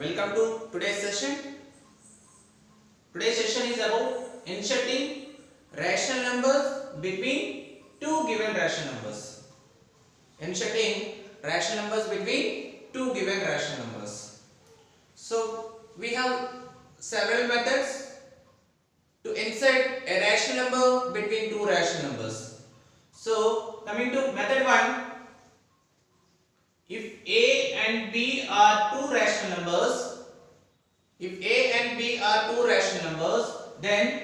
Welcome to today's session. Today's session is about inserting rational numbers between two given rational numbers. Inserting rational numbers between two given rational numbers. So we have several methods to insert a rational number between two rational numbers. So coming to method 1, if A and B are two rational numbers, then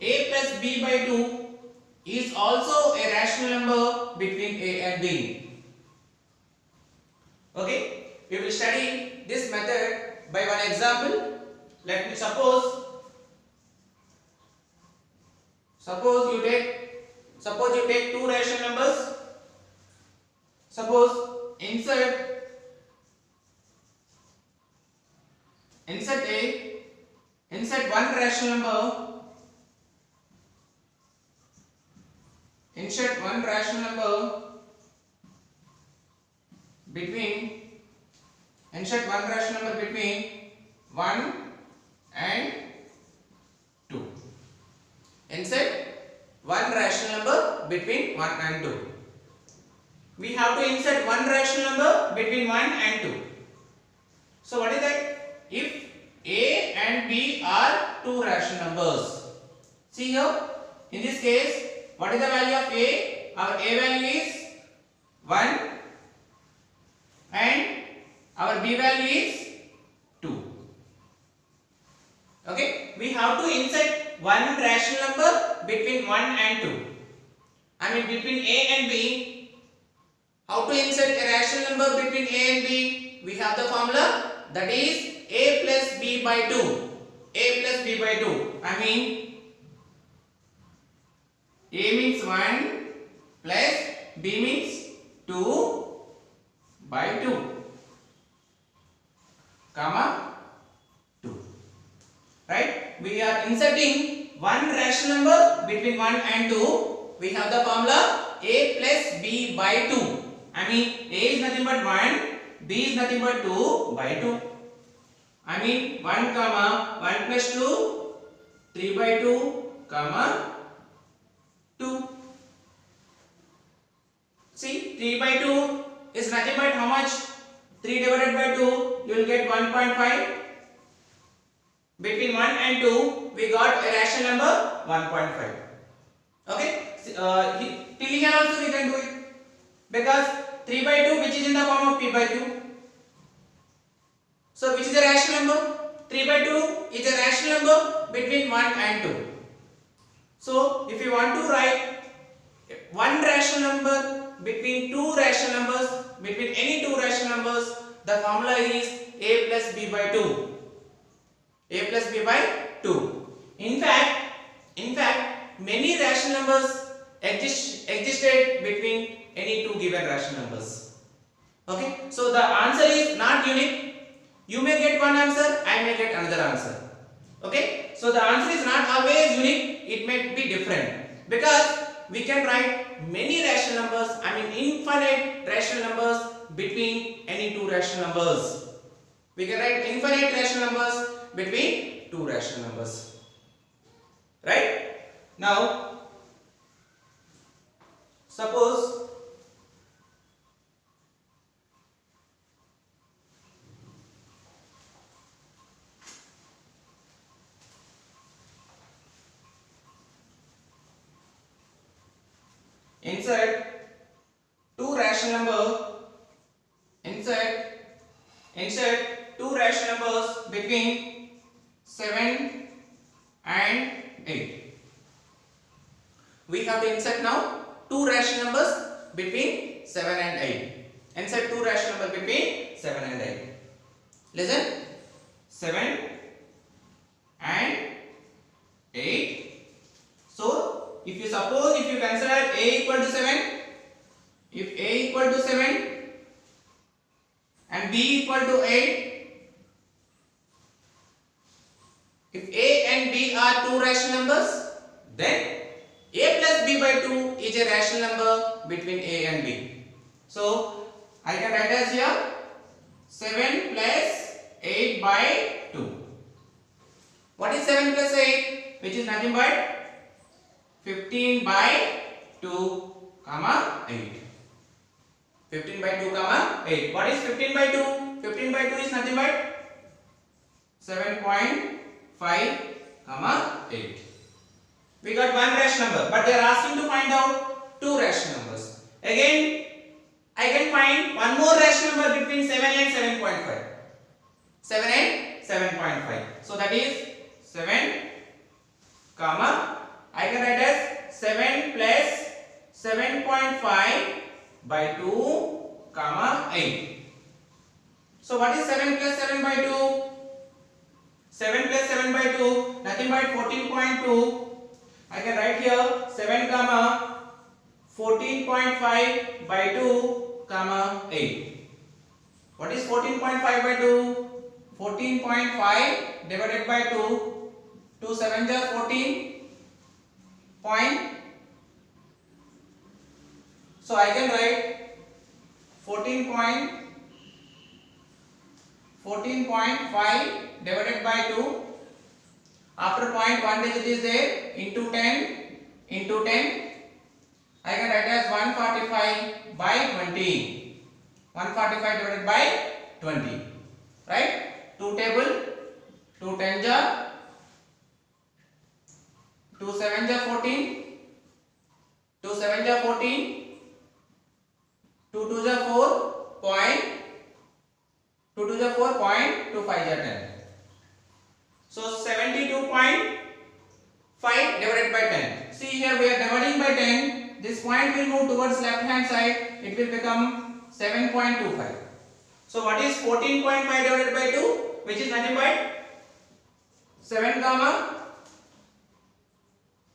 A plus B by 2 is also a rational number between A and B. Okay, we will study this method by one example. Let me suppose you take two rational numbers. Suppose insert one rational number. Insert one rational number between 1 and 2. Insert one rational number between 1 and 2. We have to insert one rational number between 1 and 2. So what is that? If A and B are two rational numbers. See here, in this case, what is the value of A? Our A value is 1 and our B value is 2. Okay, we have to insert one rational number between 1 and 2. I mean between A and B. How to insert a rational number between A and B? We have the formula, that is A plus B by 2. A plus B by 2. I mean A means 1 plus B means 2 by 2, comma 2. Right? We are inserting one rational number between 1 and 2. We have the formula A plus B by 2. I mean A is nothing but 1, B is nothing but 2 by 2. I mean 1 comma 1 plus 2, 3 by 2 comma 2. See, 3 by 2 is nothing but how much? 3 divided by 2, you will get 1.5. Between 1 and 2, we got a rational number 1.5. Okay, till here also we can do it. Because 3 by 2 which is in the form of P by Q. So which is a rational number? 3 by 2 is a rational number between 1 and 2. So if you want to write one rational number between two rational numbers, between any two rational numbers, the formula is A plus B by 2. A plus B by 2. In fact, many rational numbers existed between any two given rational numbers. Okay, so the answer is not unique. You may get one answer, I may get another answer. Okay, so the answer is not always unique, it may be different, because we can write many rational numbers, I mean infinite rational numbers between any two rational numbers. We can write infinite rational numbers between two rational numbers. Right? Now, suppose insert two rational numbers between 7 and 8. We have to insert now two rational numbers between 7 and 8. Insert two rational numbers between 7 and 8. Listen, 7 and 8. So if you consider A equal to 7, if A equal to 7 and B equal to 8, if A and B are two rational numbers, then A plus B by 2 is a rational number between A and B. So I can write as here 7 plus 8 by by 2. What is 7 plus 8? Which is nothing but 15 by 2 comma 8. 15 by 2 comma 8. What is 15 by 2? 15 by 2 is nothing but 7.5 comma 8. We got one rational number, but they are asking to find out two rational numbers. Again, I can find one more rational number between 7 and 7.5. 7 and 7.5. So that is 7 comma, I can write as 7 plus 7.5 by 2 comma 8. So what is 7 plus 7 by 2? 7 plus 7 by 2, nothing but 14.2. I can write here 7 comma 14.5 by 2 comma 8. What is 14.5 by 2? 14.5 divided by 2. 2 7 are 14 point. So I can write 14.5 divided by 2. After point 1 digit is there, into 10 into 10. I can write as 145 by 20. 145 divided by 20. Right? 2 table, 2 10 jar, 2 7 jar 14, 2 7 jar 14, 2 2 jar 4 point, 2 2 jar 4 point, 2 5 jar 10. So 72.5 divided by 10. See here we are dividing by 10. This point will move towards left hand side. It will become 7.25. So what is 14.5 divided by 2? Which is nothing but 7 comma.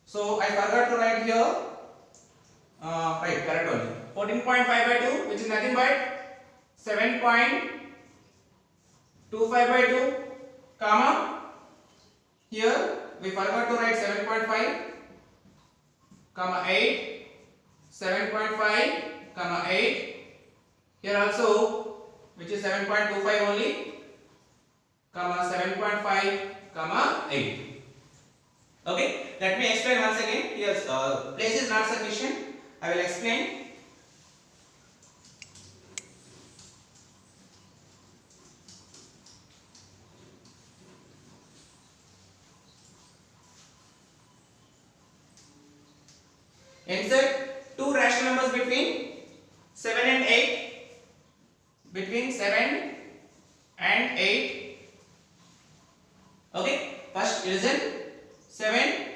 So I forgot to write here. Right, correct only. 14.5 by 2, which is nothing but 7.25 by 2 comma. Here we forgot to write 7.5 comma 8, 7.5 comma 8. Here also, which is 7.25 only, comma 7.5 comma 8. Okay, let me explain once again. Here place is not sufficient. I will explain. Insert two rational numbers between 7 and 8. Between 7 and 8. Okay, first listen. 7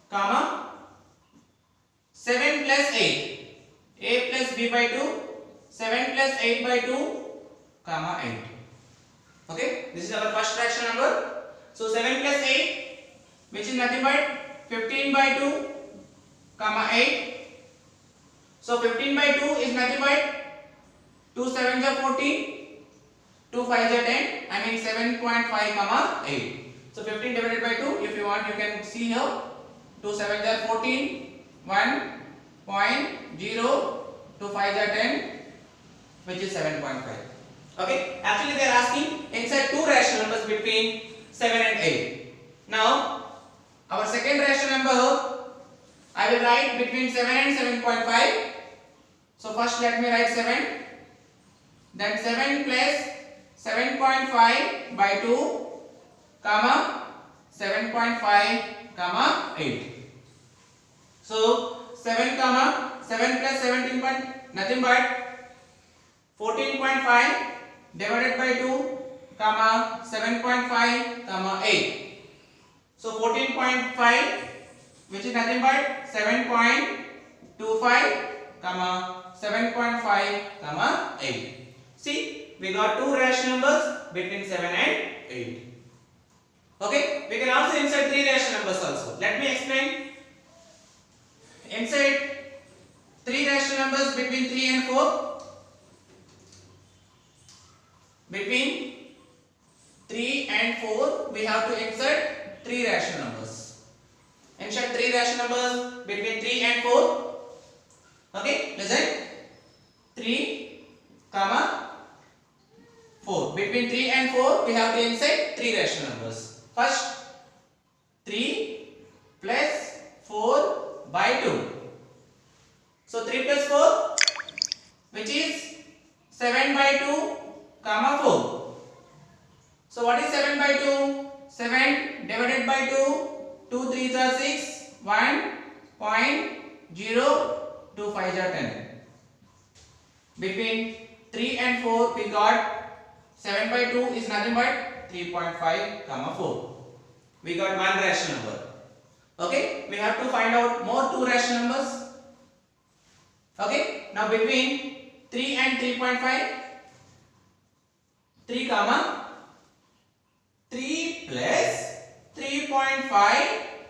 comma 7 plus 8. A plus B by 2. 7 plus 8 by 2 comma 8. Okay, this is our first rational number. So 7 plus 8, which is nothing but 15 by 2 comma 8. So 15 by 2 is nothing but 2 7 are 14, 2 5 are 10. I mean 7.5 comma 8. So 15 divided by 2. If you want, you can see here. 2 7 are 14, 1.0, 2 5 are 10, which is 7.5. Okay. Actually, they are asking inside two rational numbers between 7 and 8. Now, our second rational number, I will write between 7 and 7.5. So first let me write 7. Then 7 plus 7.5 by 2 comma 7.5 comma 8. So 7 comma 7 plus 17 point nothing but 14.5 divided by 2 comma 7.5 comma 8. So 14.5, which is nothing but 7.25 comma 7.5 comma 8. See, we got two rational numbers between 7 and 8. Okay, we can also insert three rational numbers also. Let me explain. Insert three rational numbers between 3 and 4. Between 3 and 4, we have to insert three rational numbers. Insert three rational numbers between 3 and 4. Okay, listen. 3 comma 4. Between 3 and 4 we have to insert 3 rational numbers. First 3 plus 4 by 2. So 3 plus 4 which is 7 by 2 comma 4. So what is 7 by 2? 7 divided by 2. 2 3s are 6. 1.025 are 10. Between 3 and 4 we got 7 by 2 is nothing but 3.5 comma 4. We got one rational number. Okay, we have to find out more two rational numbers. Okay, now between 3 and 3.5, 3 comma 3 plus 3.5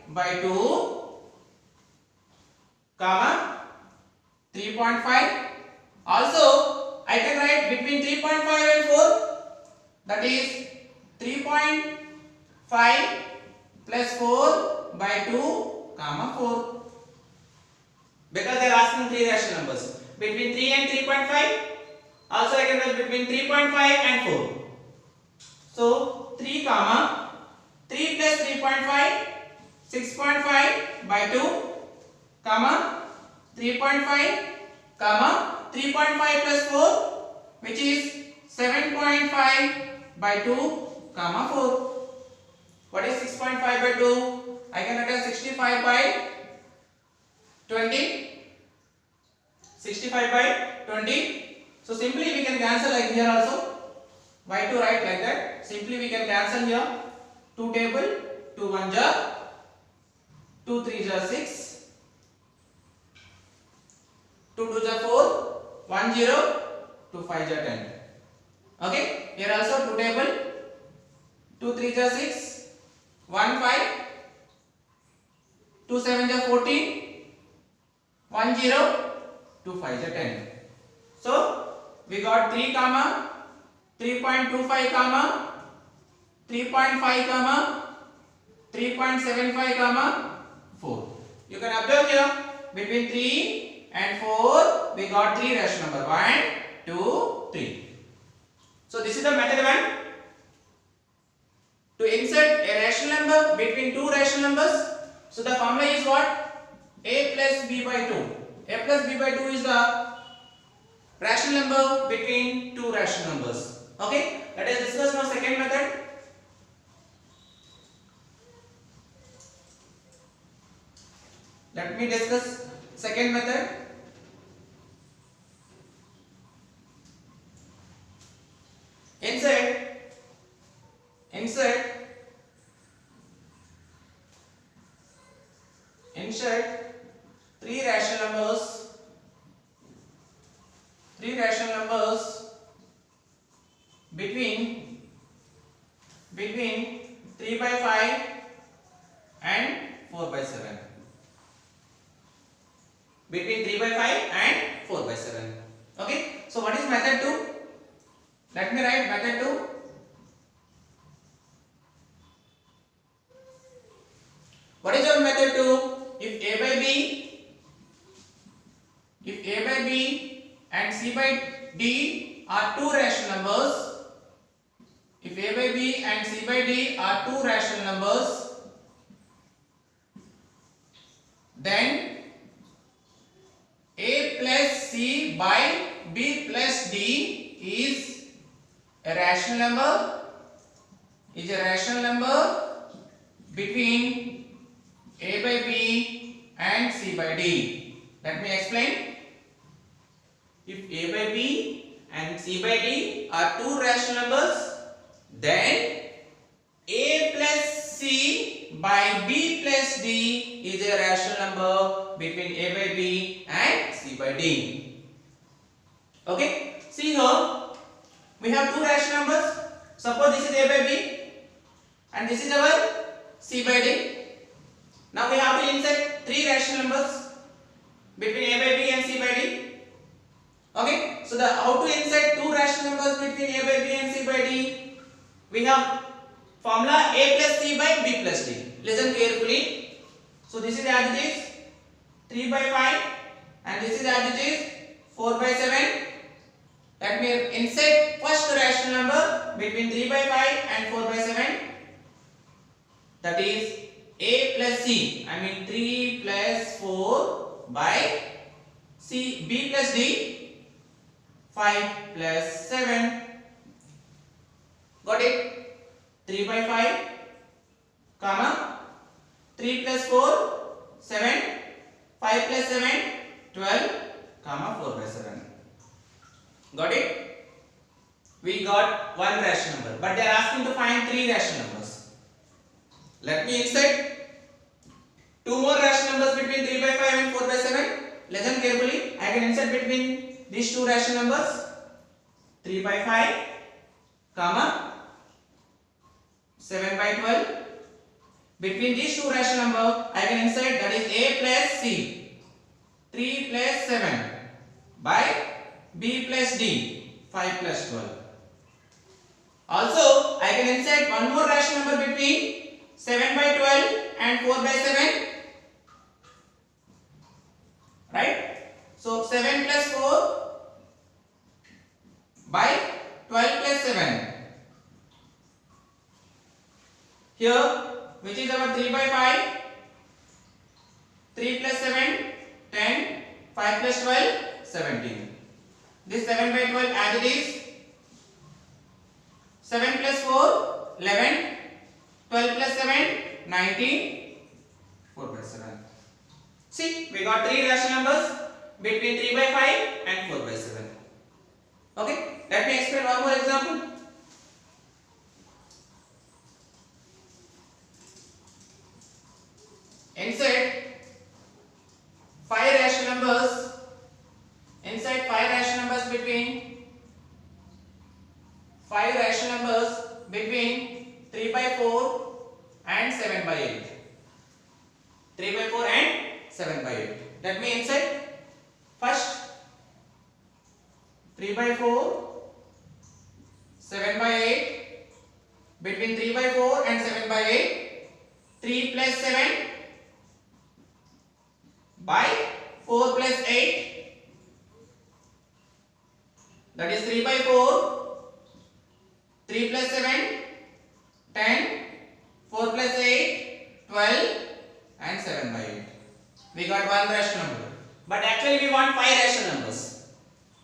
by 2 comma 3.5. Also I can write between 3.5 and 4, that is 3.5 plus 4 by 2 comma 4, because they are asking three rational numbers. Between 3 and 3.5, also I can write between 3.5 and 4. So 3 comma 3 plus 3.5, 6.5 by 2 comma 3.5 comma 3.5 plus 4 which is 7.5 by 2 comma 4. What is 6.5 by 2? I can write as 65 by 20. 65 by 20. So simply we can cancel like here also. Why to write like that? Simply we can cancel here. 2 table, 2 1 jar, 2 3 jar 6, 2 2 jar 4, 1 0, 2 5 jar 10. Okay, here also 2 table, 2 3 jar 6, 1 5, 2 7 jar 14, 1 0, 2 5 jar 10. So we got 3 comma 3.25 comma 3.5 comma 3.75 comma 4. You can observe here between 3 and 4 we got 3 rational number 1, 2, 3. So this is the method 1 to insert a rational number between two rational numbers. So the formula is what? A plus b by 2. A plus b by 2 is the rational number between two rational numbers. Okay, let us discuss now second method. Let me discuss second method. Insert three rational numbers between 3 by 5 and 4 by 7. Between 3 by 5 and 4 by 7. Okay, so what is method 2? Let me write method 2. What is your method 2? If a by b and c by d are two rational numbers, if a by b and c by d are two rational numbers, then a plus c by b plus d is a rational number, between a by b and c by d. Let me explain. If a by b and c by d are two rational numbers, then a plus c by b plus d is a rational number between a by b and c by d. Okay, see here we have two rational numbers. Suppose this is a by b and this is our c by d. Now we have to insert three rational numbers between a by b and c by d. Okay, so how to insert two rational numbers between a by b and c by d? We have formula a plus c by b plus d. Listen carefully. So this is as it is 3 by 5 and this is as it is 4 by 7. Let me insert first rational number between 3 by 5 and 4 by 7. That is a plus c. I mean 3 plus 4 by c. B plus d. 5 plus 7. Got it? 3 by 5, comma 3 plus 4, 7. 5 plus 7, 12, comma 4 by 7. Got it? We got one rational number, but they are asking to find three rational numbers. Let me insert two more rational numbers between 3 by 5 and 4 by 7. Listen carefully. I can insert between these two rational numbers 3 by 5, comma 7 by 12. Between these two rational numbers, I can insert that is a plus c, 3 plus 7 by b plus d, 5 plus 12. Also, I can insert one more rational number between 7 by 12 and 4 by 7. Right? So, 7 plus 4 by 12 plus 7. Here, which is our 3 by 5, 3 plus 7, 10, 5 plus 12, 17. This 7 by 12 as it is, 7 plus 4, 11, 12 plus 7, 19, 4 by 7. See, we got three rational numbers between 3 by 5 and 4 by 7. Okay, let me explain one more example. Insert 5 rational numbers. Insert 5 rational numbers between 5 rational numbers between 3 by 4 and 7 by 8. 3 by 4 and 7 by 8. Let me insert first 3 by 4, 7 by 8. Between 3 by 4 and 7 by 8, 3 plus 7 by 4 plus 8, that is 3 by 4, 3 plus 7, 10, 4 plus 8, 12 and 7 by 8. We got one rational number, but actually we want 5 rational numbers.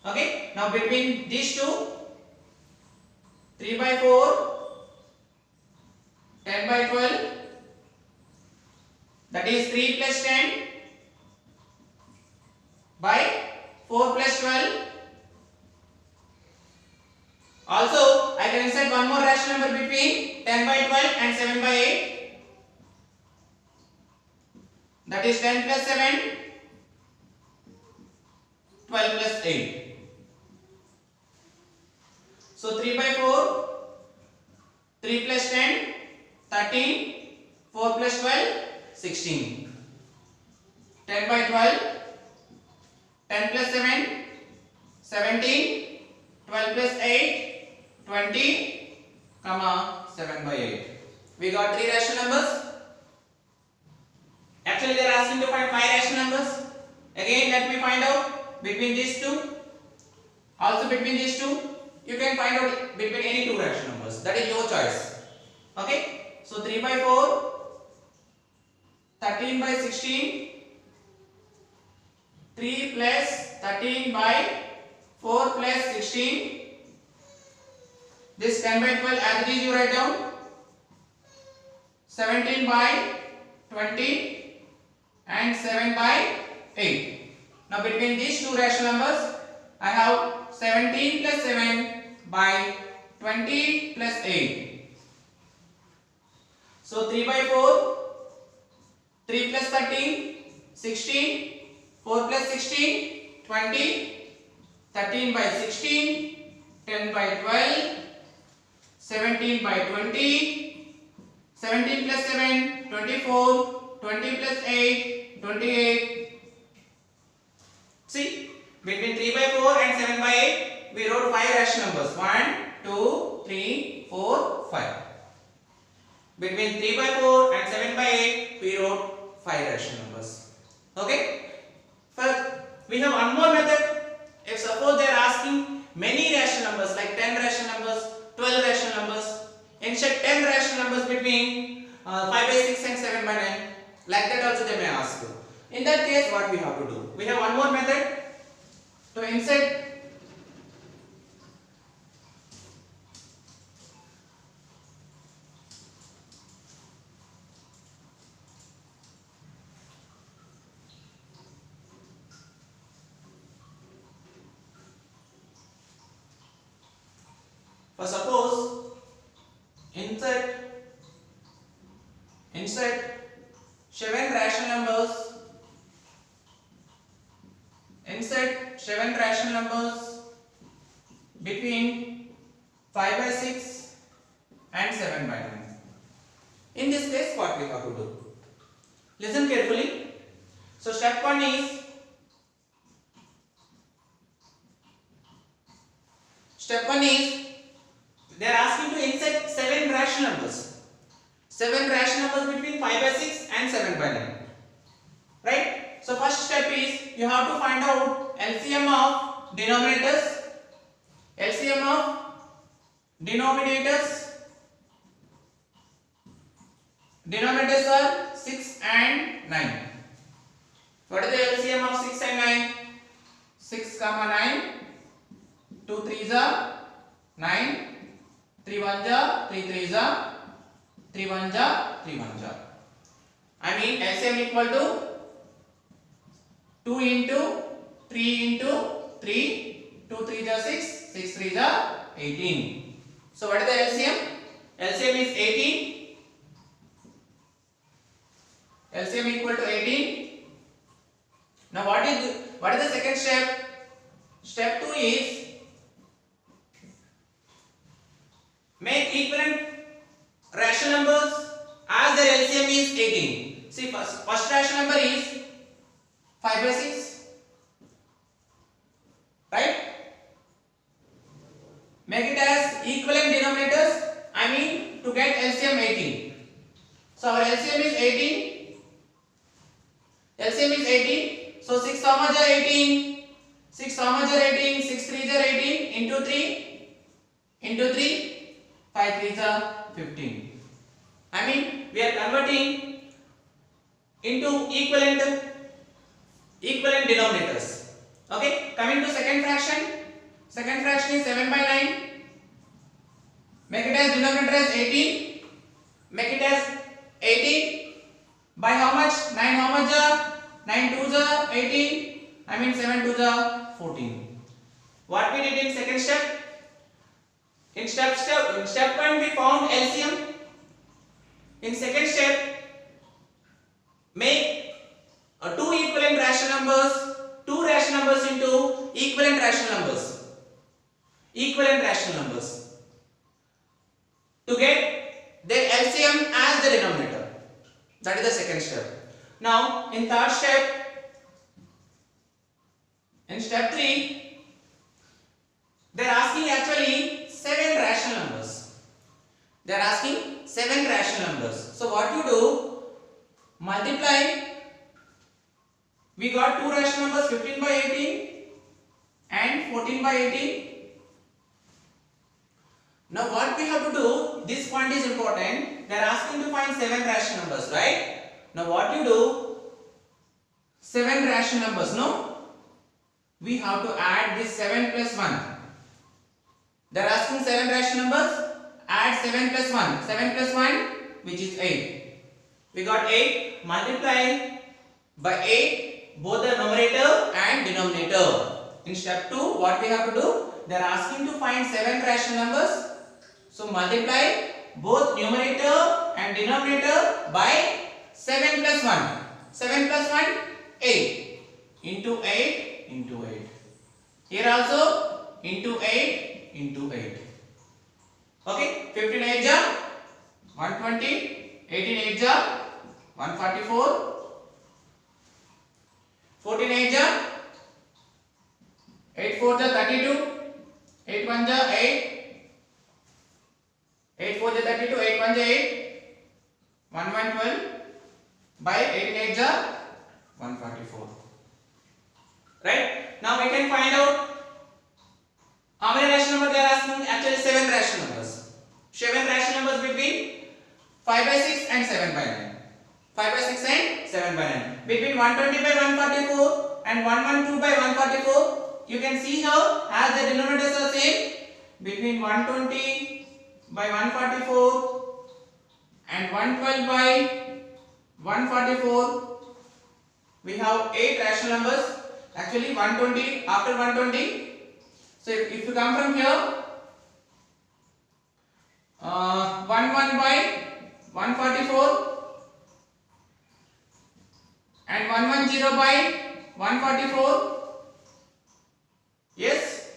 Okay, now between these two, 3 by 4, 10 by 12, that is 3 plus 10 by 4 plus 12. Also, I can insert one more rational number between 10 by 12 and 7 by 8. That is 10 plus 7, 12 plus 8. So 3 by 4, 3 plus 10, 13, 4 plus 12, 16. 10 by 12, 10 plus 7, 17, 12 plus 8, 20, comma 7 by 8. We got three rational numbers. Actually, they are asking to find 5 rational numbers. Again, let me find out between these two. Also, between these two, you can find out between any two rational numbers. That is your choice. Okay. So 3 by 4, 13 by 16. 3 plus 13 by 4 plus 16. This 10 by 12 as it is you write down. 17 by 20 and 7 by 8. Now between these two rational numbers, I have 17 plus 7 by 20 plus 8. So 3 by 4, 3 plus 13, 16. 4 plus 16, 20, 13 by 16, 10 by 12, 17 by 20, 17 plus 7, 24, 20 plus 8, 28. See, between 3 by 4 and 7 by 8, we wrote 5 rational numbers. 1, 2, 3, 4, 5. Between 3 by 4 and 7 by 8, we wrote 5 rational numbers. Okay? First, we have one more method. If suppose they are asking many rational numbers like 10 rational numbers, 12 rational numbers. Instead 10 rational numbers between 5 by 6 and 7 by 9. Like that also they may ask you. In that case, what we have to do? We have one more method to insert. For suppose insert 7 rational numbers. Insert 7 rational numbers between 5 by 6 and 7 by 9. In this case, what we have to do? Listen carefully. So step 1 is they are asking to insert 7 rational numbers. 7 rational numbers between 5 by 6 and 7 by 9. Right? So first step is you have to find out LCM of denominators. LCM of denominators. Denominators are 6 and 9. What is the LCM of 6 and 9? 6 comma 9. 2 3s are 9. 3 1s are 3 3s are 3 1s are 3 1s are. I mean LCM equal to 2 into 3 into 3. 2 3s are 6. 6 3s are 18. So what is the LCM? LCM is 18. LCM equal to 18. Now what is the second step? Step 2 is make equivalent rational numbers as their LCM is 18. See, first rational number is 5 by 6. Right? Make it as equivalent denominators. I mean to get LCM 18. So our LCM is 18. LCM is 18. So 6 how much are 18? 6 how much are 18? 6 3s are 18 into 3 into 3. 5 3s are 15. I mean we are converting into equivalent denominators. Okay, coming to second fraction. Second fraction is 7 by 9. Make it as denominator as 18. Make it as 18 by how much? 9 how much are? 9 2s are 18. I mean 7 2s are 14. What we did in second step? In step 1 we found LCM. In second step, make two equivalent rational numbers, two rational numbers into equivalent rational numbers. Equivalent rational numbers. To get their LCM as the denominator. That is the second step. Now, in third step, in step 3, they are asking actually 7 rational numbers. They are asking 7 rational numbers. So what you do? Multiply. We got 2 rational numbers, 15 by 18 and 14 by 18. Now what we have to do? This point is important. They are asking to find 7 rational numbers, right? Now what you do? 7 rational numbers, no? We have to add this 7 plus 1. They are asking 7 rational numbers. Add 7 plus 1. 7 plus 1, which is 8. We got 8. Multiply by 8 both the numerator and denominator. In step 2, what we have to do? They are asking to find 7 rational numbers. So multiply both numerator and denominator by 7 plus 1. 7 plus 1, 8. Into 8 into 8. Here also into 8 into 8. Okay, 15 8 ja 120, 18 8 ja 144, 14 8 ja 8 4 ja 32, 8 1 ja 8, 8 4 ja 32, 8 1 ja 8, 1 1 12 by 18 8 ja 144. Right? Now we can find out 5 by 6 and 7 by 9. 5 by 6 and 7 by 9. Between 120 by 144 and 112 by 144, you can see here as the denominators are same. Between 120 by 144 and 112 by 144, we have 8 rational numbers. Actually 120 after 120. So if you come from here, 11 by 144 and 110 by 144. Yes,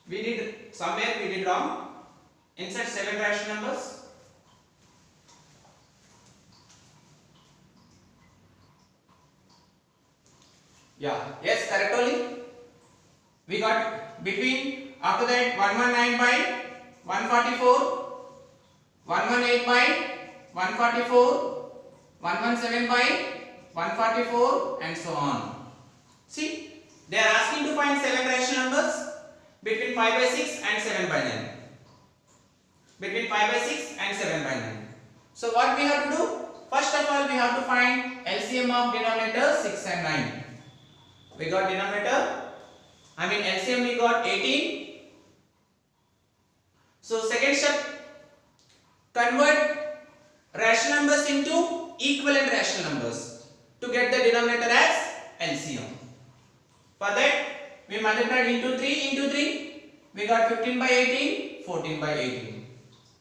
we did somewhere we did wrong. Insert 7 rational numbers. Yeah, yes, correct only. We got between after that 119 by 144, 118 by 144, 117 by 144 and so on. See, they are asking to find 7 rational numbers between 5 by 6 and 7 by 9. Between 5 by 6 and 7 by 9. So what we have to do? First of all we have to find LCM of denominator 6 and 9. We got denominator, LCM we got 18. So second step, convert rational numbers into equivalent rational numbers to get the denominator as LCM. For that we multiplied into 3, we got 15 by 18, 14 by 18.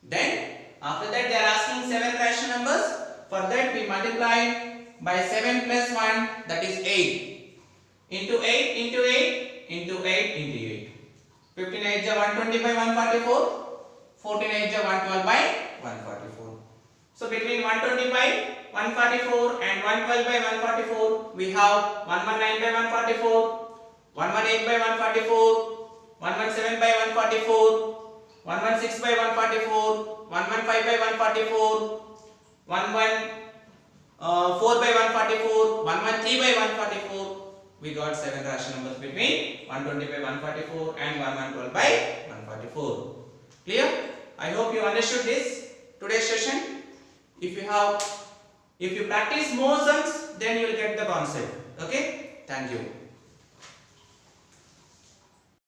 Then after that they are asking 7 rational numbers. For that we multiplied by 7 plus 1, that is 8. Into 8 into 8 into 8 into 8. 15 8 is 120 by 144. 14 8 is 112 by 144. So between 120 by 144 and 112 by 144, we have 119 by 144, 118 by 144, 117 by 144, 116 by 144, 115 by 144, 114 by 144, 113 by 144. We got 7 rational numbers between 120 by 144 and 112 by 144. Clear? I hope you understood this today's session. If you practice more sums, then you will get the concept. Okay? Thank you.